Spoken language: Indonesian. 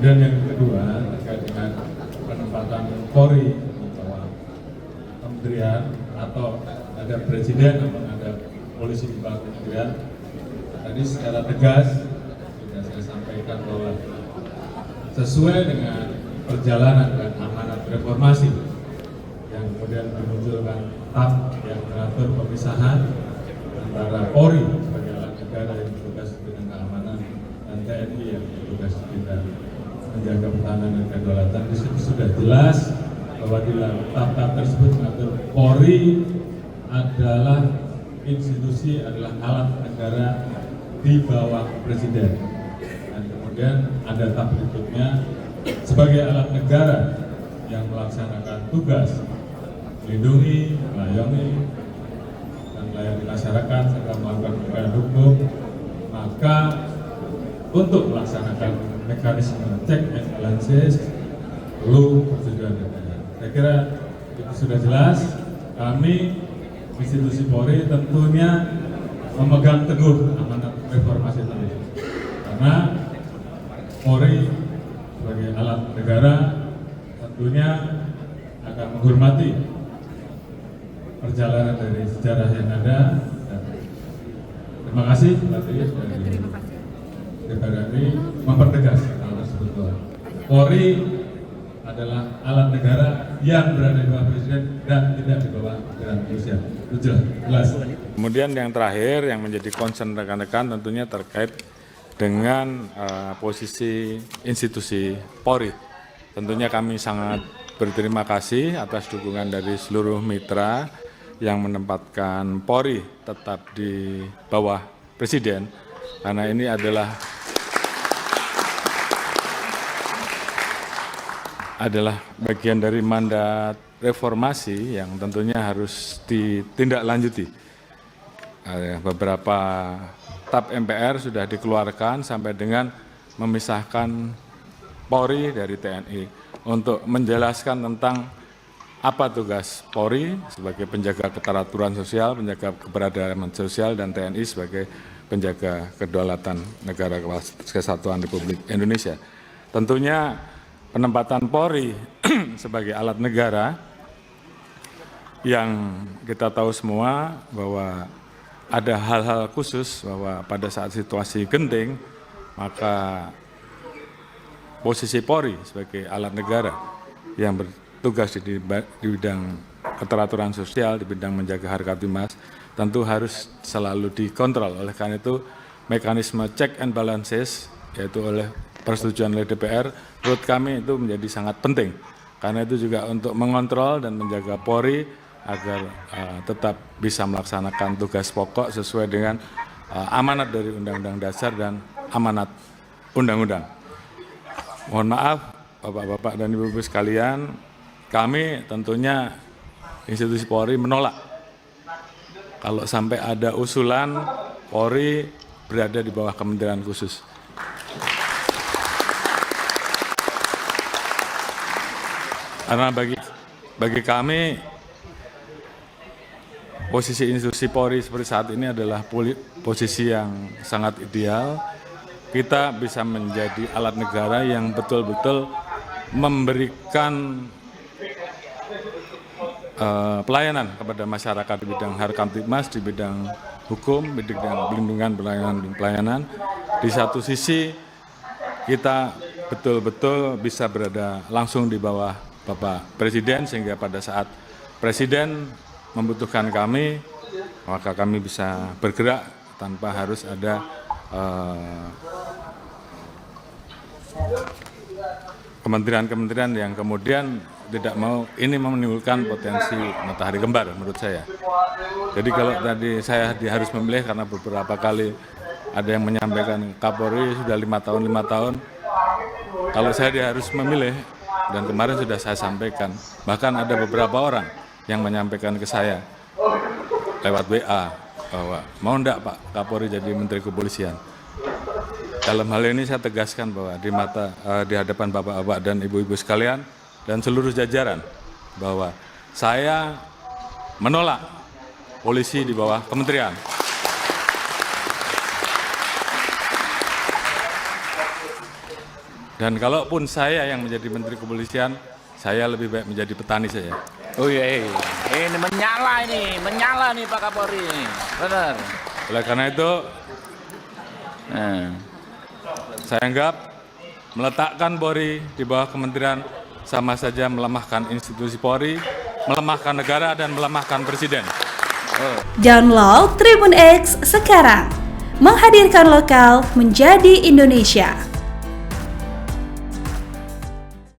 Kemudian yang kedua terkait dengan penempatan Polri di bawah kementerian atau ada presiden atau ada polisi di bawah kementerian. Tadi secara tegas sudah saya sampaikan bahwa sesuai dengan perjalanan dan amanat reformasi yang kemudian memunculkan TAP yang mengatur pemisahan antara Polri sebagai alat negara yang bertugas di bidang keamanan dan TNI yang bertugas di bidang menjaga pertahanan dan kedaulatan. Di situ sudah jelas bahwa di dalam TAP tersebut mengatur Polri adalah institusi, adalah alat negara di bawah presiden. Dan kemudian ada TAP berikutnya sebagai alat negara yang melaksanakan tugas melindungi, melayani, dan melayani masyarakat serta melakukan penegakan hukum, maka untuk melaksanakan mekanisme check and balances perlu persetujuan DPR. Saya kira itu sudah jelas. Kami institusi Polri tentunya memegang teguh amanat reformasi tadi, karena Polri sebagai alat negara tentunya akan menghormati perjalanan dari sejarah yang ada. Dan terima kasih tadi dari DPR RI mempertegas hal tersebut bahwa Polri adalah alat negara yang berada di bawah presiden dan tidak di bawah kepolisian. Itu jelas. Kemudian yang terakhir yang menjadi concern rekan-rekan tentunya terkait dengan posisi institusi Polri. Tentunya kami sangat berterima kasih atas dukungan dari seluruh mitra yang menempatkan Polri tetap di bawah presiden, karena ini adalah bagian dari mandat reformasi yang tentunya harus ditindaklanjuti. Beberapa TAP MPR sudah dikeluarkan sampai dengan memisahkan Polri dari TNI untuk menjelaskan tentang apa tugas Polri sebagai penjaga keteraturan sosial, penjaga keberadaan sosial, dan TNI sebagai penjaga kedaulatan negara kesatuan Republik Indonesia. Tentunya penempatan Polri sebagai alat negara yang kita tahu semua bahwa ada hal-hal khusus bahwa pada saat situasi genting maka posisi Polri sebagai alat negara yang bertugas di bidang keteraturan sosial, di bidang menjaga harkat timas, tentu harus selalu dikontrol. Oleh karena itu mekanisme check and balances yaitu oleh persetujuan oleh DPR, menurut kami itu menjadi sangat penting. Karena itu juga untuk mengontrol dan menjaga Polri agar tetap bisa melaksanakan tugas pokok sesuai dengan amanat dari Undang-Undang Dasar dan amanat Undang-Undang. Mohon maaf Bapak-Bapak dan Ibu-Ibu sekalian, kami tentunya institusi Polri menolak kalau sampai ada usulan Polri berada di bawah kementerian khusus. Karena bagi kami posisi institusi Polri seperti saat ini adalah posisi yang sangat ideal. Kita bisa menjadi alat negara yang betul-betul memberikan pelayanan kepada masyarakat di bidang harkamtipmas, di bidang hukum, di bidang pelindungan pelayanan. Di satu sisi kita betul-betul bisa berada langsung di bawah Bapak Presiden, sehingga pada saat Presiden membutuhkan kami, maka kami bisa bergerak tanpa harus ada kementerian-kementerian yang kemudian tidak mau, ini menimbulkan potensi matahari kembar menurut saya. Jadi kalau tadi saya harus memilih karena beberapa kali ada yang menyampaikan Kapolri sudah 5 tahun, kalau saya harus memilih, dan kemarin sudah saya sampaikan, bahkan ada beberapa orang yang menyampaikan ke saya lewat WA bahwa mau enggak Pak Kapolri jadi Menteri Kepolisian. Dalam hal ini saya tegaskan bahwa di hadapan Bapak-Bapak dan Ibu-Ibu sekalian dan seluruh jajaran bahwa saya menolak polisi di bawah kementerian. Dan kalaupun saya yang menjadi Menteri Kepolisian, saya lebih baik menjadi petani saja. Oh iya, ini menyala nih Pak Kapolri, benar. Oleh karena itu, saya anggap meletakkan Polri di bawah kementerian sama saja melemahkan institusi Polri, melemahkan negara, dan melemahkan Presiden. Download Tribun X sekarang, menghadirkan lokal menjadi Indonesia.